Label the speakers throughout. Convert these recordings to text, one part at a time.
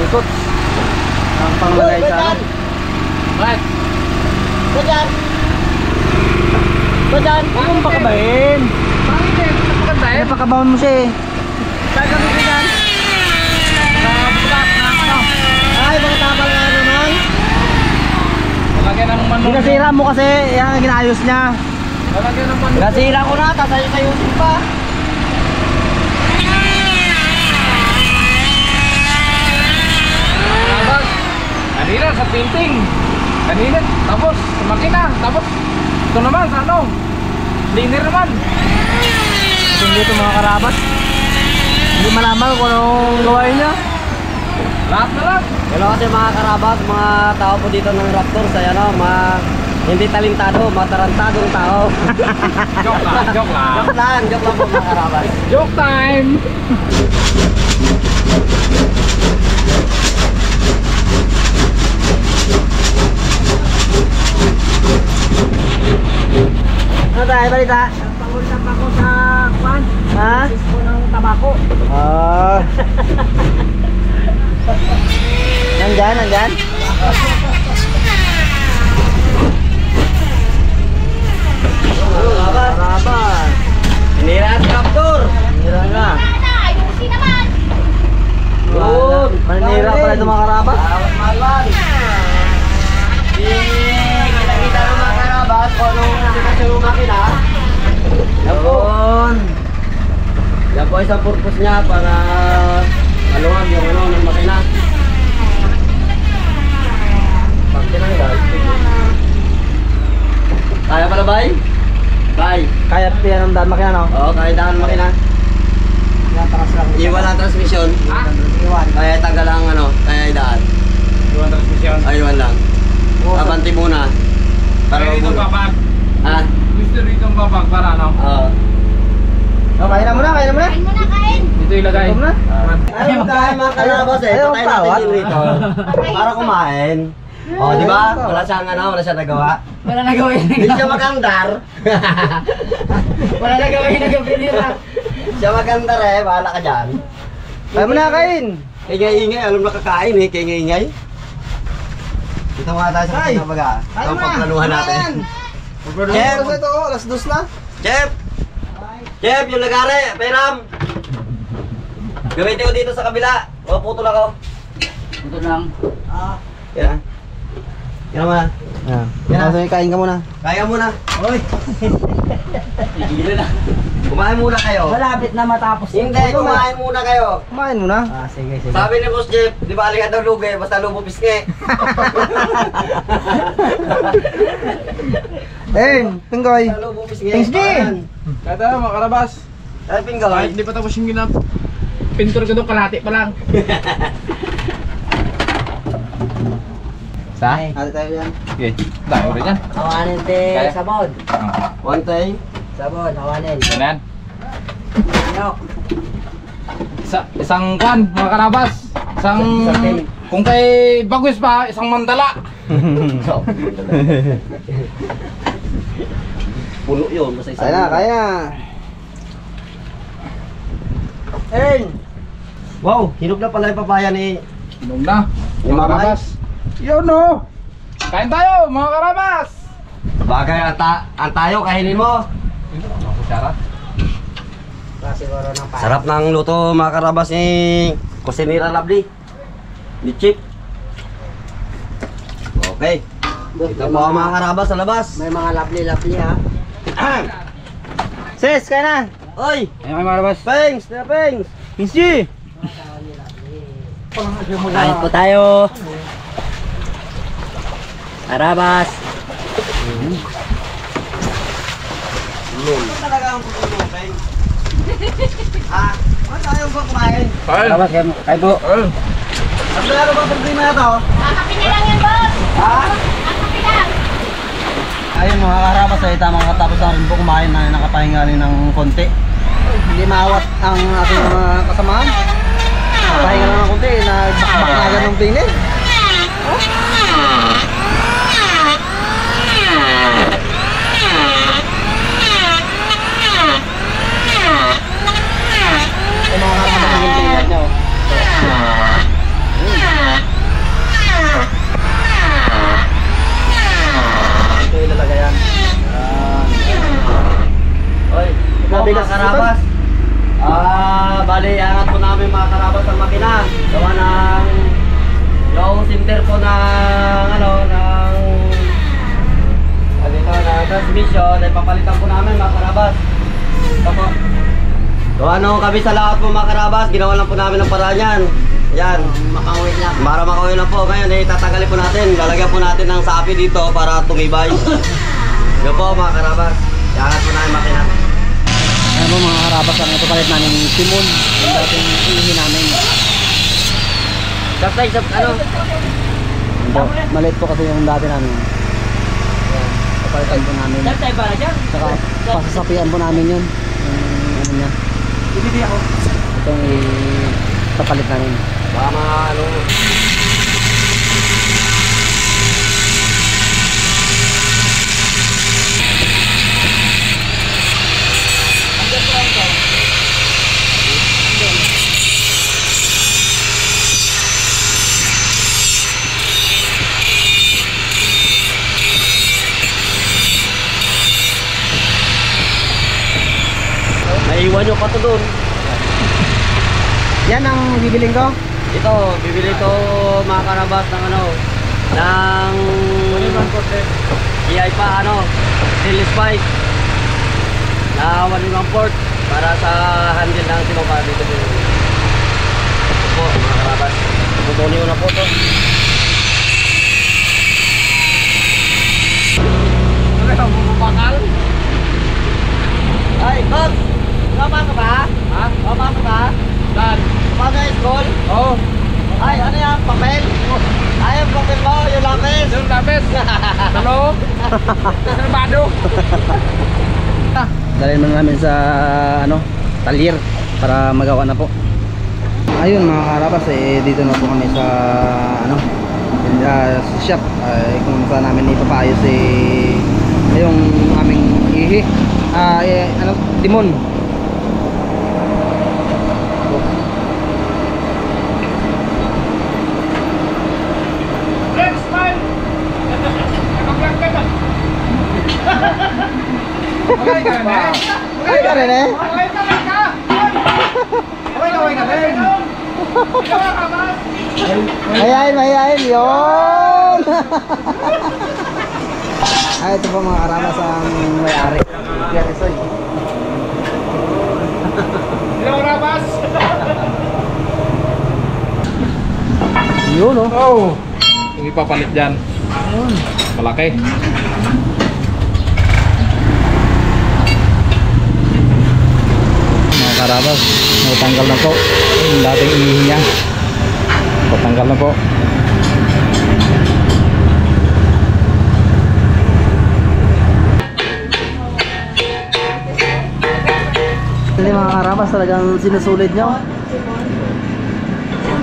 Speaker 1: ikot. Ang panglagay sa ano.
Speaker 2: Bakit?
Speaker 3: Bajan. Bajan.
Speaker 1: Huwag mong pakabahin.
Speaker 2: Bakit eh? Maganda eh.
Speaker 1: Napakabahan mo siya eh.
Speaker 3: Saan kami bajan?
Speaker 2: Bukas na ano.
Speaker 3: Ay, mga tabal nga naman.
Speaker 2: Lalagyan ng manok.
Speaker 1: Pinasira mo kasi yung ginayos niya.
Speaker 2: Lalagyan ng manok.
Speaker 3: Nasira ko na, tatayos-ayusin pa.
Speaker 2: Tapos, kanina sa painting. Kanina, tapos sa makina. Tapos, ito naman sa ano. Cleaner naman.
Speaker 1: Hindi ito mga karabas. Hindi malaman kung anong gawain niya.
Speaker 2: Lahat na lang.
Speaker 3: Hello kasi mga karabas, mga tao po dito ng Raptor sa ano, hindi talentado, matarantadong tao.
Speaker 2: Joke lang, joke lang.
Speaker 3: Joke lang po mga karabas.
Speaker 2: Joke time.
Speaker 1: Ano tayo, balita?
Speaker 3: Pangulap ako sa kwan,
Speaker 1: Ha?
Speaker 3: po ng tabako.
Speaker 1: Ah. Nandyan, nandyan. Karabas.
Speaker 3: Sinira at Raptor.
Speaker 1: Hinira nga.
Speaker 3: Yun.
Speaker 1: Maninira pala ito mga karabas.
Speaker 3: Malwan. Kita-kita ng mga karabas kung anong sitwasyon ng makina. Yan po.
Speaker 1: Yun.
Speaker 3: Yan po isang purpose niya para maluwag yung ano ng makina. Pag tinanggal, kaya pala bay? Bay.
Speaker 1: Kaya yan ang daan makina, no?
Speaker 3: Oo, kaya daan makina.
Speaker 1: Natakas lang.
Speaker 3: Iwan ang transmission.
Speaker 2: Ha?
Speaker 1: Iwan.
Speaker 3: Kaya tanggal ang ano, kaya daan.
Speaker 2: Iwan transmission.
Speaker 3: Aywan lang. Abanti muna.
Speaker 2: Para
Speaker 3: Para
Speaker 2: dito
Speaker 3: muna.
Speaker 2: babag.
Speaker 3: Ha?
Speaker 2: Gusto rito ang babag para ano?
Speaker 3: Oo.
Speaker 1: Oh, kain na muna, kain na muna.
Speaker 2: Dito ilagay.
Speaker 1: Ito na.
Speaker 3: Ayaw tayo mga karabas eh.
Speaker 1: Ayaw
Speaker 3: Patay
Speaker 1: pawat.
Speaker 3: natin yun rito. Para kumain. Oh, di ba? Wala siyang ano, wala siyang nagawa.
Speaker 1: Wala na gawin.
Speaker 3: Hindi siya magandar.
Speaker 1: Wala na gawin na gawin nila.
Speaker 3: Siya magandar eh, bahala ka dyan.
Speaker 1: Kain mo na, kain.
Speaker 3: Ingay-ingay, alam na kakain eh, kaya ingay-ingay. Dito muna tayo sa
Speaker 1: Ay!
Speaker 3: kusina baga. Ito
Speaker 1: Kain
Speaker 3: ang
Speaker 1: mo na.
Speaker 3: pagplanuhan natin.
Speaker 1: Chef! Ito, alas 2 na.
Speaker 3: Chef! Chef, yung lagari, Peram! Gamitin ko dito sa kabila. O, putol ako.
Speaker 1: Ito lang.
Speaker 3: Yan. Yan naman.
Speaker 1: Yan.
Speaker 3: Yan.
Speaker 1: So, kain ka muna.
Speaker 3: Kaya muna.
Speaker 1: Oy!
Speaker 3: Tigilan na. Kumain muna kayo.
Speaker 1: Malapit na matapos.
Speaker 3: Hindi, kumain muna kayo.
Speaker 1: Kumain muna. Ah, sige, sige.
Speaker 3: Sabi ni Boss Jeff, di ba aling daw lugi, basta lubo pisngi.
Speaker 1: Pinggoy.
Speaker 3: Basta lubo pisngi.
Speaker 1: Thanks, G.
Speaker 2: Kaya mga karabas.
Speaker 3: Ay, pinggoy.
Speaker 2: Kahit hindi pa tapos yung ginap. Pintur ko doon kalahati pa lang. Sa?
Speaker 1: Hati tayo yan.
Speaker 2: Okay. Dahil rin yan.
Speaker 3: Hawanin te,
Speaker 2: Kaya?
Speaker 3: sabon. One tay. Sabon, hawanin.
Speaker 2: Yan yan.
Speaker 3: Nyok.
Speaker 2: Isang kwan, mga karabas. Isang... Kung kay Bagwis pa, isang mandala.
Speaker 3: Puno yun, basta isang.
Speaker 1: Kaya na, kaya.
Speaker 3: Wow, hinog na pala yung papaya ni...
Speaker 2: Inom na.
Speaker 3: Yung
Speaker 2: Mga
Speaker 3: mamay?
Speaker 2: karabas. Yun no. Kain tayo, mga karabas.
Speaker 3: Bagay, ang tayo, kainin mo.
Speaker 2: Kutsara.
Speaker 3: Sarap ng luto mga karabas ni Kusinira Lovely. Ni Chip. Okay. Ito po ang mga karabas sa labas.
Speaker 1: May mga lovely ha. Sis, kaya na.
Speaker 3: Oy!
Speaker 1: Ayun kayo mga labas.
Speaker 3: Pengs! Na Pengs!
Speaker 1: Miss G!
Speaker 3: Kain po tayo. Karabas. Talaga ang pupuno, Pengs. Ah, ano tayo ba kumain?
Speaker 2: Kain.
Speaker 1: Labas, kayo po.
Speaker 3: Ano na ba problema na to?
Speaker 4: Kakapi na lang yan, boss!
Speaker 3: Ha?
Speaker 4: Kakapi lang!
Speaker 1: Ayun mga karabas ay tamang katapos na rin po kumain na nakapahinga rin ng konti. Hindi maawat ang ating mga kasamahan. Nakapahinga lang ng konti, nagbakbak na agad ng pingin. Yung mga karabas ang pingin nyo. mabigas.
Speaker 3: mga karabas. Bali, angat po namin mga karabas ang makina. Gawa ng yung center po ng transmission ay papalitan po namin mga karabas. Ito po. Gawa nung kami sa lahat po mga karabas, ginawa lang po namin ang paraan yan. Yan,
Speaker 1: Makauwi lang.
Speaker 3: para makauwi lang po. Ngayon eh, tatagalin po natin. Lalagyan po natin ng sapi dito para tumibay. Yan po mga karabas. Iangat po namin makina.
Speaker 1: Ano po mga karabas, ang ipapalit namin timon. Yung dating ihi namin.
Speaker 3: Kapag sa
Speaker 1: Po, maliit po kasi yung dati namin. Papalitan po namin. Saka pasasapian po namin yun. Yung ano niya.
Speaker 3: Ibibigay ako.
Speaker 1: Itong ipapalit namin.
Speaker 3: Baka mga naiwan nyo pa to doon.
Speaker 1: Yan ang bibiling ko.
Speaker 3: Ito, bibili ito mga karabas ng ng EI pa stainless pipe na 1 port para sa handle ng sinupa dito. Ito po mga karabas. Putulin ko na po ito. Ay, Bob! Kapag ka ba?
Speaker 2: Ha?
Speaker 3: Kapag ka ba?
Speaker 2: Dan.
Speaker 3: Kapag ka school?
Speaker 2: Oh,
Speaker 3: Ay, ano yan? Papel? Ay, yung papel mo, yung lapis.
Speaker 2: yung lapis. Ano? Bado.
Speaker 1: Dalhin muna namin sa talyer para magawa na po. Ayun mga karabas, dito na po kami sa sa shop. Kung saan namin ipapayos yung aming ihi. Timon.
Speaker 2: Next time. Nakaplang ka na. Okay ka na.
Speaker 1: Ay ka rin eh.
Speaker 2: Okay ka lang ka. Okay ka rin.
Speaker 1: Mahihayin yun. Ay, ito po mga karabas ang may-ari. Pierre Soy.
Speaker 2: Hello, Rabas.
Speaker 1: Yun oh.
Speaker 2: Oh. Yung ipapalit dyan. Malaki.
Speaker 1: Mga karabas, natanggal na po yung dating ihi niya. Natanggal na po. Hindi mga karabas, talagang sinusulit nyo.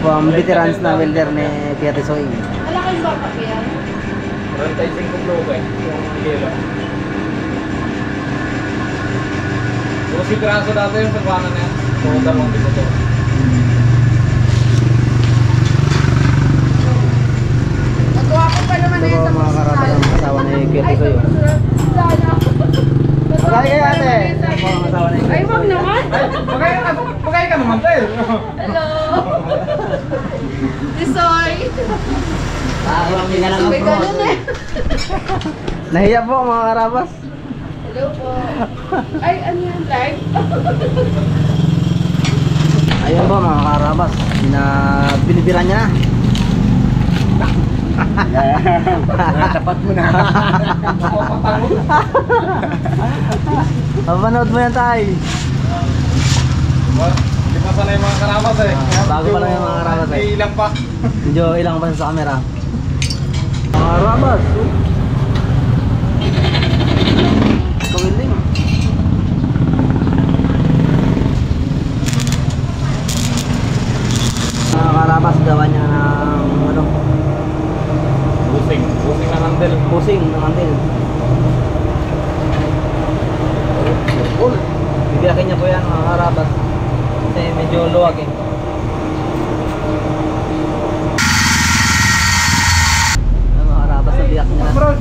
Speaker 1: Ang veterans na welder ni Pierre Soy.
Speaker 4: Wala kayong baka yan?
Speaker 2: 35 bloke. Kilo. So, si Kraso dati yung pagwanan na yan. So, dalawang dito to.
Speaker 4: Nagawa ko pa naman
Speaker 1: Ito po mga karabas ang asawa ni Pierre Soy. Pagkali kayo ate. Ito po ang asawa ni
Speaker 4: Ay, wag naman.
Speaker 2: Pagay ka naman, Tel.
Speaker 4: Hello. Tisoy.
Speaker 3: Hindi ka lang
Speaker 4: May ganun eh.
Speaker 1: Nahiya po mga karabas.
Speaker 4: Hello po. Ay, ano yan? Live?
Speaker 1: Ayun po mga karabas, binibira niya na.
Speaker 3: Tapat mo na.
Speaker 1: Mapanood mo yan tay.
Speaker 2: Hindi pa sana yung mga karabas eh.
Speaker 1: Bago pa lang yung mga karabas eh.
Speaker 2: Ilang pa.
Speaker 1: Medyo ilang pa sa camera. Mga karabas. Kawiling. Mga karabas, gawa niya ng
Speaker 2: Busing. Busing na handle.
Speaker 1: pusing ng antil. Bibiyakin niya po yan mga karabas. Kasi medyo luwag eh. Mga karabas na biyak niya na.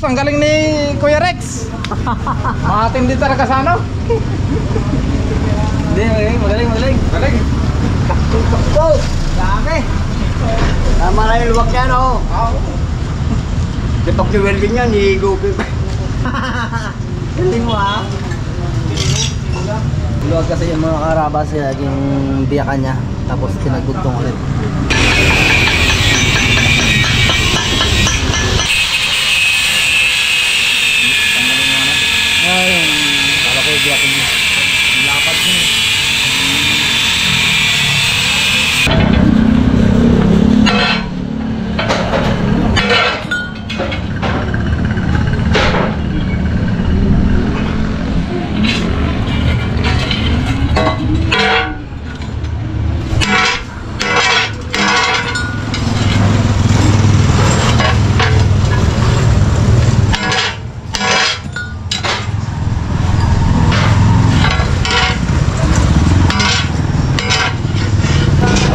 Speaker 2: ang galing ni Kuya Rex. Makatindi talaga sa ano.
Speaker 1: Hindi, magaling.
Speaker 2: Galing.
Speaker 1: Takto! Dami! Tama na yung luwag yan, oh. Di pag ni-welding yan, i-google pa. Welding mo, ha? Luwag kasi yung mga karabas, yung biyakan niya. Tapos tinagugtong ulit. Ayun. Kala ko yung biyakan niya.
Speaker 2: Lapat niya.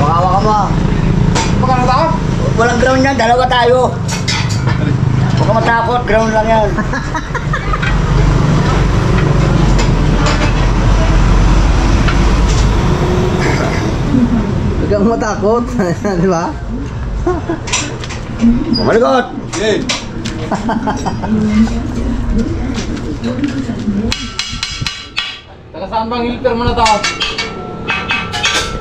Speaker 1: Hawak-hawak ka mo.
Speaker 2: Magkano tao?
Speaker 1: Walang ground yan, dalawa tayo. Huwag ka matakot, ground lang yan. Huwag kang matakot, di ba? Malikot!
Speaker 2: Taga saan bang hilper mo na to?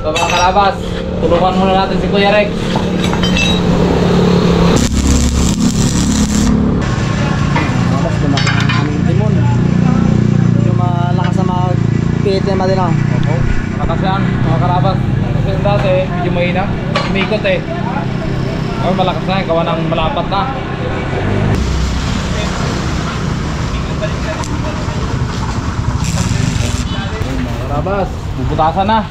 Speaker 2: Ito mga karabas, tulungan muna natin si Kuya Rex.
Speaker 1: Mas lumaki ang aming timon. Yung malakas na mga pihitin natin ako.
Speaker 2: Opo. Malakas yan mga karabas. Kasi yung dati, medyo mahina. Umikot eh. Ay, malakas na, gawa ng malapat na. Mga karabas, bubutasan na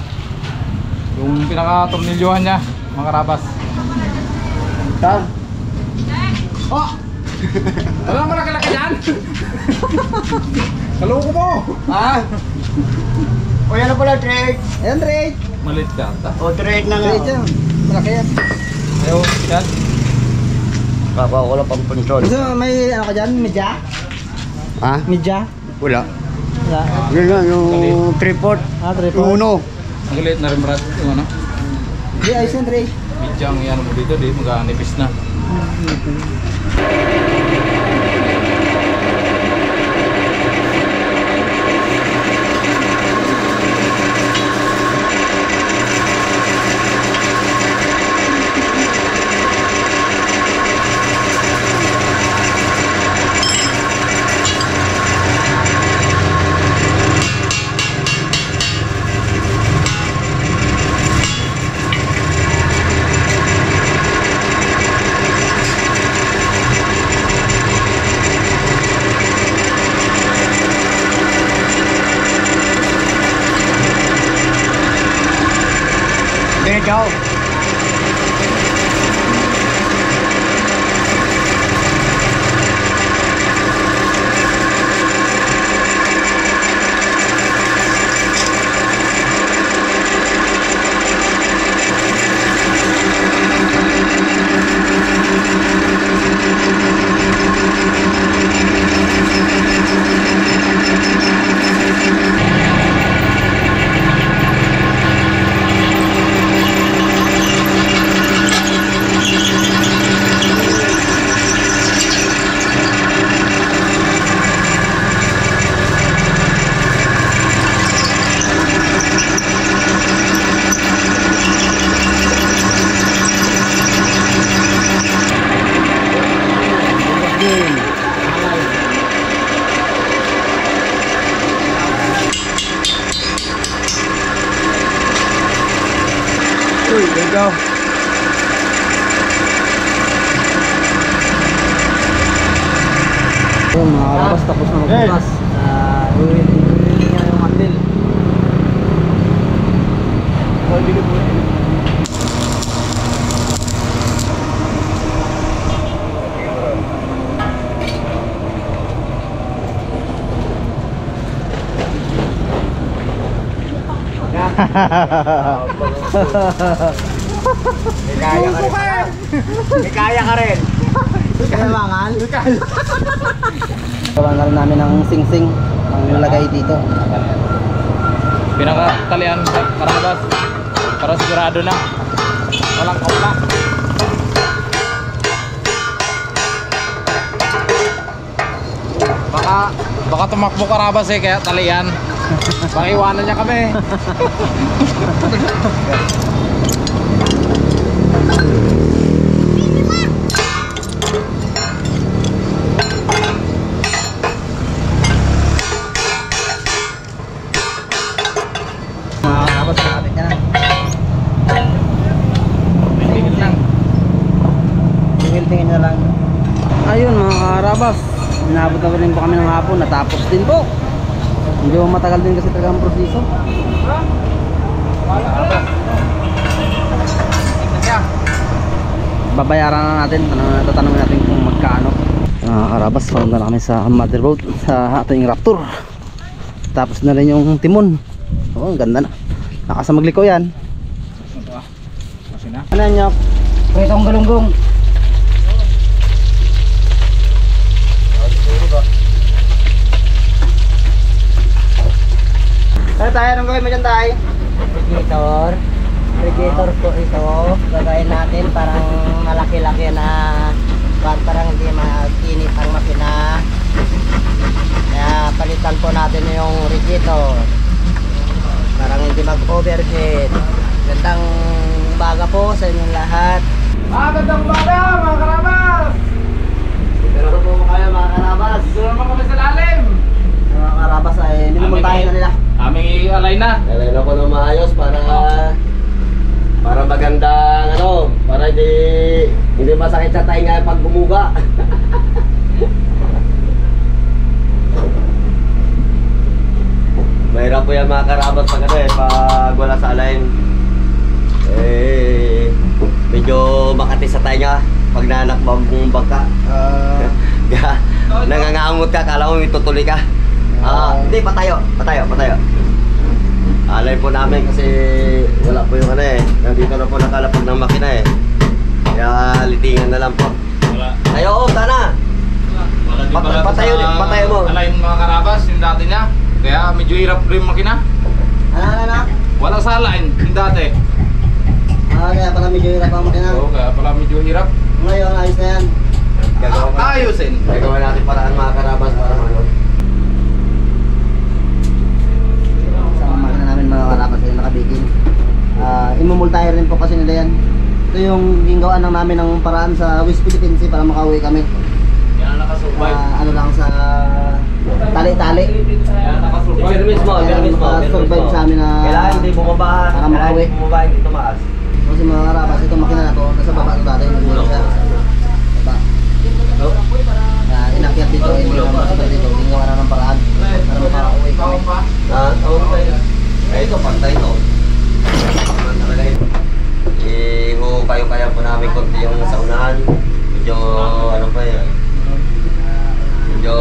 Speaker 2: yung pinaka-tornilyohan niya, mga karabas.
Speaker 1: Tan?
Speaker 2: Oh! Alam mo laki-laki yan? Kaloko mo!
Speaker 1: Ah? O yan na pala, trade. Ayan, trade.
Speaker 2: Malit ka ata.
Speaker 1: O, trade na nga. Trade yan. Malaki yan.
Speaker 2: Ayaw, yan.
Speaker 1: Kakawa ko lang pang control. Gusto may ano ka dyan? Medya? Ha? Medya? Wala. Wala. Yun nga, yung 3/4. Ah, 3/4. Yung uno.
Speaker 2: Ang galit na rin Brad, yung ano?
Speaker 1: Di, ayos yan, trade.
Speaker 2: Bidyang yan mo dito, di magkakanipis na.
Speaker 1: Ikaw. Uy, there you go. Yung mga karabas tapos na magbukas. Uwi niya yung handle. May kaya ka rin. May kaya ka rin. Kailangan. Gawa na rin namin ng sing-sing ang nilagay dito.
Speaker 2: Pinakatalian sa karabas para sigurado na walang kaula. Baka tumakbo karabas eh, kaya talian. Baka iwanan niya kami.
Speaker 1: Mga karabas, nakapit ka na.
Speaker 2: Tingin lang.
Speaker 1: Tingin-tingin na lang. Ayun mga karabas, inabot na rin po kami ng hapon, natapos din po. Medyo matagal din kasi talaga ang proseso. Babayaran na natin, tatanungin natin kung magkano. Mga karabas, papunta na kami sa motherboard, sa ating Raptor. Tapos na rin yung timon. Oh, ang ganda na. Nakasamagliko yan. Ano nyo? Pwetong galunggong. Ano tayo? Anong gawin mo dyan tayo?
Speaker 3: Radiator. Radiator po ito. Gagawin natin parang malaki-laki na parang hindi mainit ang makina. Kaya palitan po natin yung radiator. Parang hindi mag-overheat. Gandang umaga po sa inyong lahat.
Speaker 2: Magandang umaga mga karabas!
Speaker 3: Pero ano po kayo mga karabas?
Speaker 2: Dito naman kami sa lalim.
Speaker 1: Mga karabas ay minumul tayo na nila.
Speaker 2: Aming ialay na.
Speaker 3: Alay na po ng maayos para magandang ano, para hindi masakit sa tainga pag gumuga. Mahirap po yan mga karabas pag ano pag wala sa alain. Medyo makati sa tainga pag nanakbang bangka. Nangangamot ka, kala mo itutuloy ka. Hindi, patayo. Alay po namin kasi wala po yung ano nandito na po nakalapag ng makina kaya litingan na lang po.
Speaker 2: Wala.
Speaker 3: Tayo, sana! Patayo mo.
Speaker 2: Alay mga karabas, yung dati niya. Kaya medyo hirap rin yung makina.
Speaker 1: Ano?
Speaker 2: Wala sa line, yung dati.
Speaker 1: Kaya pala medyo hirap ang makina.
Speaker 2: Oo, kaya pala medyo hirap.
Speaker 1: Ngayon, ayos na yan.
Speaker 2: Ayusin.
Speaker 3: Gagawa natin paraan mga karabas para ano.
Speaker 1: Sa makina namin mga karabas ay nakabikin. Imumultahin rin po kasi nila yan. Ito yung gingawa ng namin ng paraan sa West Philippines para makauwi kami.
Speaker 2: Yan ang nakasurvive.
Speaker 1: Ano lang sa tali-tali.
Speaker 2: Yan ang nakasurvive.
Speaker 3: Pero mismo.
Speaker 1: Survive sa amin na
Speaker 3: Kailangan hindi bumaba.
Speaker 1: para makauwi.
Speaker 3: Bumaba, hindi tumaas.
Speaker 1: Kasi mga karabas, itong makina na to, nasa baba ito dati. Yung siya. Baba. Inakyat dito, hindi na masakit dito. Gingawa na ng paraan para makauwi kami.
Speaker 3: Okay. Ito, pantay to. Talaga ito. Kayo po namin konti yung sa unahan. Medyo ano pa medyo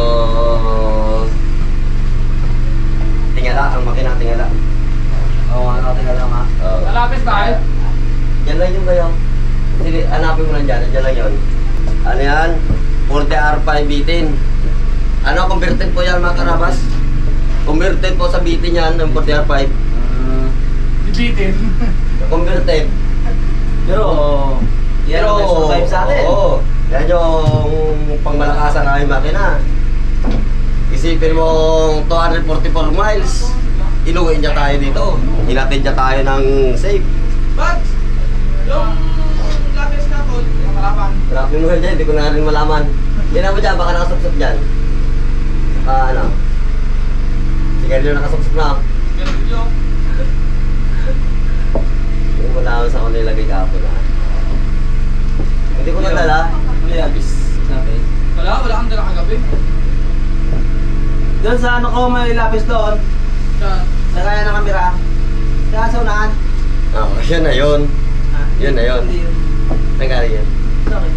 Speaker 3: tingala ang makina, tingala. Tingala nga.
Speaker 2: Nalapis tayo.
Speaker 3: Yan lang yung kayo. Sige, hanapin mo lang dyan. Dyan lang yun. Ano yan? 40R5 bitin. Ano, converted po yan mga karabas? Converted po sa bitin yan ng 40R5.
Speaker 2: Bibitin.
Speaker 3: Converted. Pero survive sa atin. Oo. Yan yung pangmalakasan ng aming makina. Isipin mo 244 miles. Inuwi niya tayo dito. Hinatid niya tayo ng safe.
Speaker 2: But, yung lapis na po, yung kalapan.
Speaker 3: Grabe mo dyan, hindi ko na rin malaman. Hindi na mo dyan, baka nakasupsop dyan. Ano? Sige, hindi nakasupsop na.
Speaker 2: Ganun yun.
Speaker 3: Hindi mo lang sa kung nilagay ka po na. Hindi ko nadala.
Speaker 1: Labis. Sabi.
Speaker 2: Wala kang dala kagabi.
Speaker 1: Doon sa ano ko may lapis doon.
Speaker 2: Saan?
Speaker 1: Lagaya ng kamera. Kaya sa unahan.
Speaker 3: Yun na yun. Yun na yun.
Speaker 1: Hindi yun.
Speaker 3: Nanggaling yun.
Speaker 1: Sorry.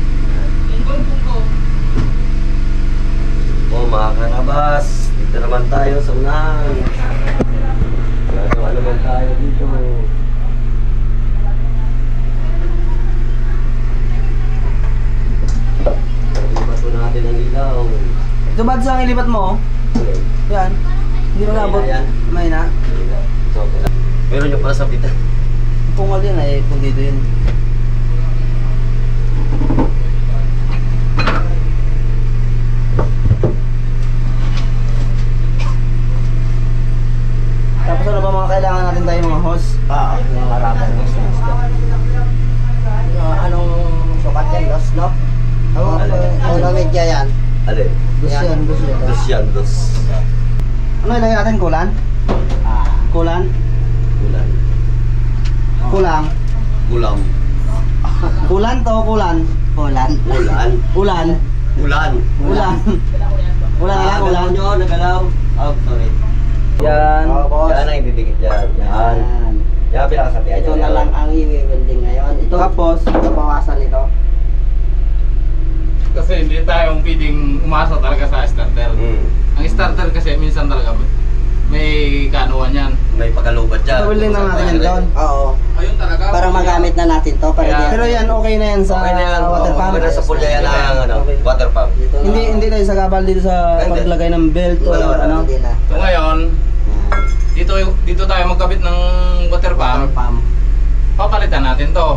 Speaker 2: Pungko.
Speaker 3: Mga karabas, dito naman tayo sa unahan. Nagawa naman tayo dito.
Speaker 1: Ito ba ang ilipat mo? Yan. Hindi mo nabot. May na.
Speaker 5: Meron yung pala sa pita.
Speaker 1: Pungal yan ay pundido yun. Tapos ano ba mga kailangan natin tayo mga host?
Speaker 3: Yung harapan ng snacks daw. Anong sukat yan? Dos, no? Ano medya yan?
Speaker 5: Alin?
Speaker 1: Dos yan, dos yan.
Speaker 5: Dos yan, dos.
Speaker 1: Ano ilagay natin? Kulan? Kulan?
Speaker 5: Kulan.
Speaker 1: Kulang?
Speaker 5: Kulam.
Speaker 1: Kulan to kulan?
Speaker 3: Kulan.
Speaker 5: Ulan.
Speaker 1: Ulan?
Speaker 5: Ulan.
Speaker 1: Ulan? Ulan na lang, ulan.
Speaker 5: Nyo, nagalaw. Oh, sorry.
Speaker 1: Yan.
Speaker 3: Oo, boss.
Speaker 5: Yan ang ididikit yan. Yan.
Speaker 3: Yan.
Speaker 5: Yan pinakasabihan
Speaker 3: Ito na lang ang i-welding ngayon. Ito,
Speaker 1: Tapos?
Speaker 3: bawasan ito.
Speaker 2: Kasi hindi tayo pwedeng umasa talaga sa starter. Ang starter kasi minsan talaga may kanuan yan.
Speaker 5: May pagkalubat dyan.
Speaker 1: Tawilin na natin yan doon.
Speaker 3: Oo.
Speaker 2: Ayun talaga.
Speaker 3: Para magamit na natin to. Para
Speaker 2: Kaya-
Speaker 3: di-
Speaker 1: Pero yan, okay na yan sa
Speaker 5: Okay na yan.
Speaker 1: water pump.
Speaker 5: Okay na sa pulya yan ang ano, water pump.
Speaker 3: Dito na.
Speaker 1: Hindi tayo sa gabal dito sa
Speaker 5: Hindi.
Speaker 1: paglagay ng belt o
Speaker 5: Wala, wala.
Speaker 1: ano.
Speaker 3: Hindi na.
Speaker 2: So ngayon,
Speaker 3: Yan.
Speaker 2: dito tayo magkabit ng water pump.
Speaker 3: Pump.
Speaker 2: Papalitan natin to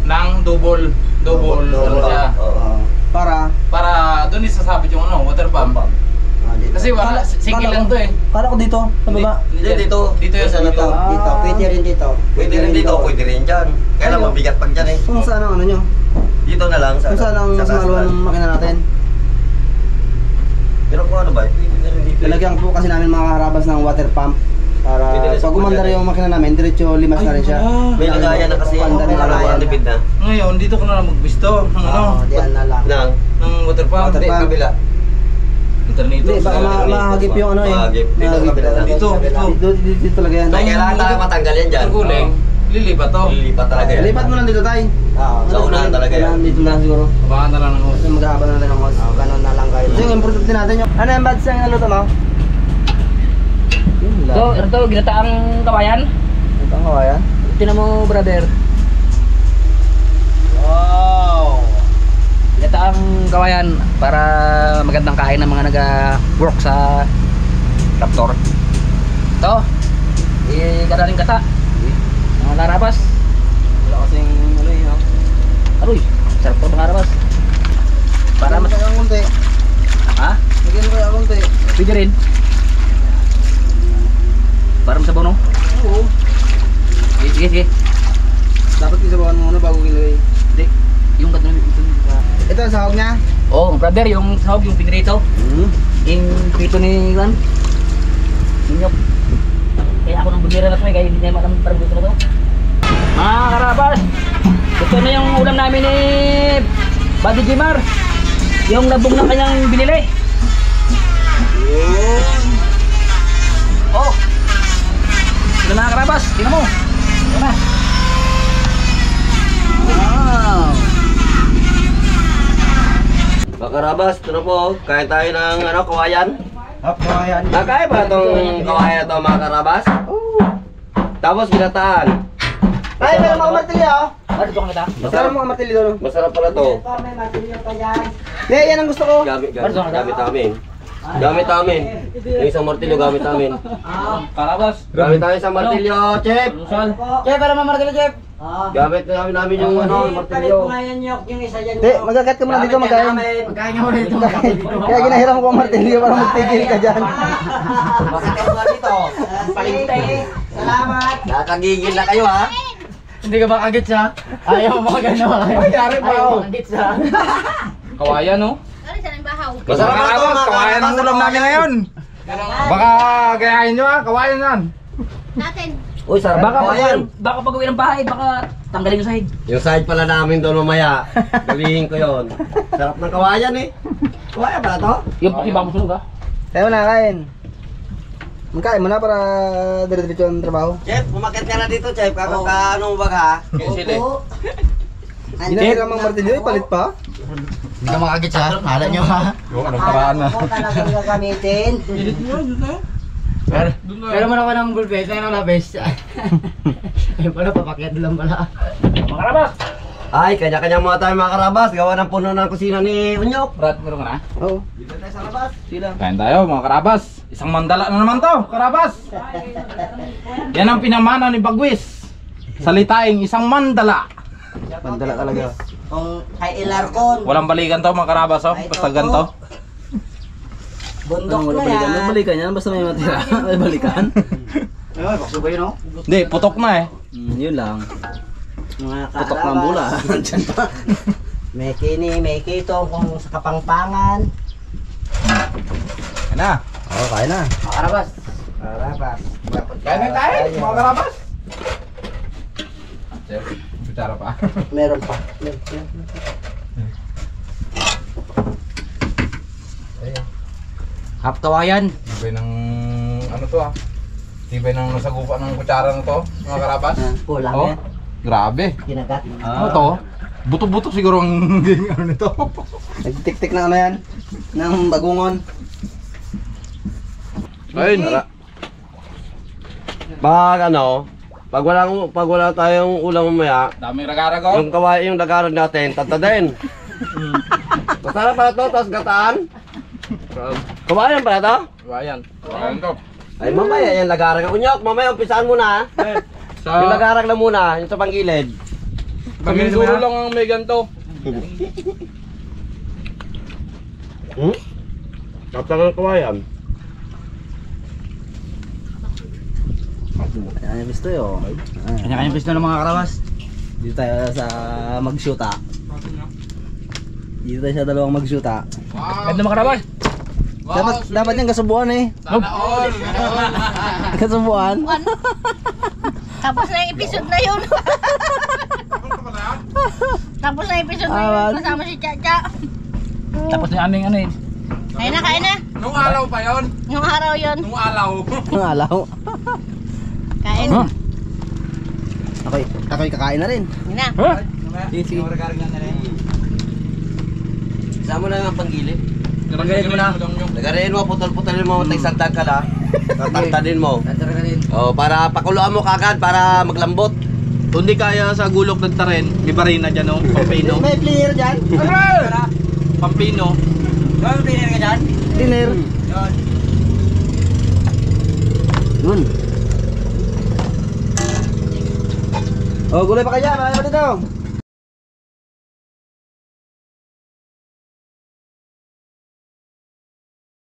Speaker 2: ng double ano siya.
Speaker 5: Oo.
Speaker 1: Para
Speaker 2: Para doon isasabit yung ano, water pump.
Speaker 3: Oh, dito.
Speaker 2: Kasi wala, single lang to eh.
Speaker 1: Para ko dito, sa baba.
Speaker 5: Hindi, dito.
Speaker 2: Dito yan sa
Speaker 5: Sa
Speaker 2: dito.
Speaker 5: dito.
Speaker 3: Dito. Pwede rin dito.
Speaker 5: Pwede rin dito, pwede rin dyan. Kaya lang mabigat pag dyan eh.
Speaker 1: Kung saan ang ano nyo?
Speaker 5: Dito na lang.
Speaker 1: Kung saan ang
Speaker 5: sa
Speaker 1: sumaluan ng makina natin.
Speaker 5: Pero kung ano ba, pwede na rin dito.
Speaker 1: Lalagyan po kasi namin mga harabas ng water pump. Para
Speaker 5: Pwede rin sa
Speaker 1: pag umandar
Speaker 5: pulya.
Speaker 1: yung makina namin, diretso limas na rin siya.
Speaker 5: May lagayan na kasi.
Speaker 1: Pandar na
Speaker 5: Ano,
Speaker 1: lagayan.
Speaker 5: ang tipid na.
Speaker 2: Ngayon, dito ko na lang magbisto ng ano,
Speaker 3: Oo, diyan na lang.
Speaker 5: Nang,
Speaker 2: ng water pump.
Speaker 1: Water
Speaker 5: hindi,
Speaker 1: pump.
Speaker 5: kabila.
Speaker 2: Alternate.
Speaker 1: Hindi, baka mahagip yung ano eh.
Speaker 5: Mahagip. Dito,
Speaker 1: Mahagip.
Speaker 5: kabila lang.
Speaker 2: Dito.
Speaker 1: Dito talaga yan.
Speaker 5: Ay, kailangan tayo matanggal yan dyan.
Speaker 2: Ang guling, lilipat to.
Speaker 5: Lilipat talaga yan.
Speaker 1: Lipat mo lang dito tayo.
Speaker 3: Oo.
Speaker 5: Sa unahan talaga yan.
Speaker 1: Unahan dito lang siguro.
Speaker 2: Abangan na lang ng
Speaker 1: Kasi maghahaba na natin ng host.
Speaker 3: Oo, ganun na lang kayo.
Speaker 1: Ito yung importante natin yung... Ano yung bads yung naluto mo?
Speaker 6: Ito, ginataang kawayan.
Speaker 1: Ito ang kawayan.
Speaker 6: Tinan mo, brother.
Speaker 1: Wow!
Speaker 6: Ginataang kawayan para magandang kain ng mga nag-work sa Raptor. Ito, ganaling kata. Mga larabas.
Speaker 1: Wala kasing ano yun, no?
Speaker 6: Aroy, sarap to mga larabas. Para mas...
Speaker 1: kaya kunti.
Speaker 6: Ha?
Speaker 1: Lagyan mo kaya kunti.
Speaker 6: Pwede rin. Para masabaw, no?
Speaker 1: Oo.
Speaker 6: Sige, sige, sige.
Speaker 1: Dapat isabawan mo muna bago ilagay.
Speaker 6: Hindi. Yung kato namin.
Speaker 1: Ito ang sahog niya.
Speaker 6: Oh, brother, yung sahog, yung pinrito. Yung prito ni Juan. Minyok. Kaya ako nang bumira na to eh, kaya hindi niya makamit parang gusto na to. Mga karabas, ito na yung ulam namin ni Buddy Jimar. Yung labong na kanyang binili. Oh! Ito na mga karabas, tingnan mo. Ito na. Wow!
Speaker 5: Mga karabas, ito na po. Kain tayo ng ano, kawayan.
Speaker 1: Hop, kawayan.
Speaker 5: Nakaya ba itong kawayan na ito mga karabas? Oo. Tapos ginataan.
Speaker 1: Ay, meron mga martilyo.
Speaker 6: Ano ito kang ita?
Speaker 1: Meron mga martilyo doon.
Speaker 5: Masarap pala to.
Speaker 3: Ito, may matilyo pa yan.
Speaker 1: Hindi, yan ang gusto ko.
Speaker 5: Gamit namin. Gamit namin. Yung isang martilyo gamit namin.
Speaker 2: Karabas.
Speaker 5: Gamit namin isang martilyo, Chef.
Speaker 2: Lusal.
Speaker 6: Jeff, alam mo martilyo, Jeff?
Speaker 5: Gamit namin yung ano,
Speaker 3: Palit
Speaker 5: martilyo.
Speaker 3: ko nga yan yung isa dyan.
Speaker 1: Hindi, magkakat ka muna dito magkain.
Speaker 6: Magkain ka muna dito.
Speaker 1: Kaya ginahiram ko ang martilyo para magtigil ka dyan.
Speaker 5: Bakit kayo nga dito?
Speaker 3: Palintay. Salamat.
Speaker 5: Nakakagigil na kayo ha?
Speaker 6: Hindi ka makagit siya? Ayaw mo makagano.
Speaker 5: Ay, yari pa
Speaker 6: Ayaw
Speaker 5: ako.
Speaker 6: makagit siya.
Speaker 2: Kawayan, no?
Speaker 7: Sorry, sa bahaw.
Speaker 5: Masarap na to, mga
Speaker 2: kawayan ang ulam namin ngayon. Baka gayahin nyo ha, kawayan yan.
Speaker 7: Natin.
Speaker 5: Uy, sarap
Speaker 6: Baka
Speaker 5: na kawayan.
Speaker 6: baka pag uwi ng bahay, baka tanggalin yung sahig.
Speaker 5: Yung side pala namin doon mamaya. Galihin ko yon. Sarap ng kawayan eh. Kawayan pala to?
Speaker 6: Yung ibang sunog ha.
Speaker 1: Tayo na, kain. Magkain mo na para dire-diretso ang trabaho.
Speaker 5: Chef, umakit ka na dito, Chef. Ano ba ka?
Speaker 2: Sili.
Speaker 1: Ginahiram ang martilyo, palit pa.
Speaker 6: Hindi ka makagit siya? Hala nyo ha.
Speaker 2: Yung anong paraan na.
Speaker 3: Ako talagang gagamitin.
Speaker 6: Pero man ako ng bulbes, ayun ang labes. Ayun pala, papakyat lang pala. Mga karabas!
Speaker 5: Ay, kanya-kanya mga tayo mga karabas. Gawa ng puno ng kusina ni Unyok.
Speaker 2: Brad, meron ka na?
Speaker 1: Oo.
Speaker 5: Dito tayo sa labas.
Speaker 1: Sila.
Speaker 2: Kain tayo mga karabas. Isang mandala na naman to, karabas. Yan ang pinamana ni Bagwis. Salitaing isang mandala.
Speaker 1: Mandala talaga.
Speaker 3: Kung kay Ilarcon,
Speaker 2: Walang balikan to mga karabas, oh. Basta ganito.
Speaker 3: bundok
Speaker 1: Wala
Speaker 3: na
Speaker 1: balikan.
Speaker 3: yan.
Speaker 1: May balikan yan. Basta may matira. May balikan. Ay, bakso ba yun, no?
Speaker 2: Hindi, putok na eh.
Speaker 1: Yun lang.
Speaker 3: Mga
Speaker 1: Putok ng bula.
Speaker 3: karabas. May kini, may kitong kung sa Kapangpangan.
Speaker 2: Yan na.
Speaker 1: Oo, kaya na.
Speaker 3: Mga karabas. Karabas.
Speaker 2: Kain na tayo mga karabas. Chef, bicara pa.
Speaker 3: Meron pa.
Speaker 6: Hap kawayan.
Speaker 2: Tibay ng ano to ah. Tibay ng nasagupa ng kutsara na to, mga karabas.
Speaker 3: Kulang
Speaker 2: Oh,
Speaker 3: yan.
Speaker 2: grabe.
Speaker 3: Kinagat.
Speaker 2: Ano to? Buto-buto siguro ang ano nito.
Speaker 1: Nagtik-tik na ano yan. Ng bagungon.
Speaker 2: Ayun.
Speaker 5: Pag wala tayong ulam mamaya,
Speaker 2: Daming ragarago.
Speaker 5: yung kawayan yung lagarod natin, tatadin. Masarap pala to, tapos gataan. Kawayan pala to?
Speaker 2: Ayan. Ayan to.
Speaker 5: Ay mamaya yung lagarag. Unyok, mamaya umpisaan mo na. Yung lagarag lang muna, yung sa panggilid.
Speaker 2: Kaminduro lang ang may ganito.
Speaker 5: Tapos kawayan.
Speaker 1: Kanya gusto yun.
Speaker 6: Kanya-kanya pisto ng mga karabas.
Speaker 1: Dito tayo sa mag-shoota. Dito tayo sa dalawang mag-shoota.
Speaker 6: Ganda mga karabas.
Speaker 1: Dapat yung kasubuan eh.
Speaker 2: Sana all.
Speaker 1: Kasubuan.
Speaker 7: Tapos na yung episode na yun. Tapos na yung episode na
Speaker 1: Awan.
Speaker 7: yun. Kasama si Chacha.
Speaker 6: Tapos na yung ano yun.
Speaker 7: Kain na, kain na.
Speaker 2: Nung araw pa yon.
Speaker 7: Yung araw yun.
Speaker 2: Nung alaw.
Speaker 1: Ang alaw.
Speaker 7: Kain.
Speaker 6: Huh?
Speaker 1: Ako'y kakain na rin.
Speaker 7: Yun na.
Speaker 1: Sige.
Speaker 5: Isa mo lang ang panggilid.
Speaker 2: Nilagay mo na.
Speaker 5: Lagarin mo, putol-putolin mo, tagsagdag ka na. Tatantadin mo. Oh, para pakuluan mo kagad para maglambot.
Speaker 2: Kung di kaya sa gulok nagtarin, may barina dyan oh. Pampino.
Speaker 1: May player dyan.
Speaker 2: Pampino.
Speaker 1: Player. Yun. Oh, gulay pa kaya. Marami pa dito.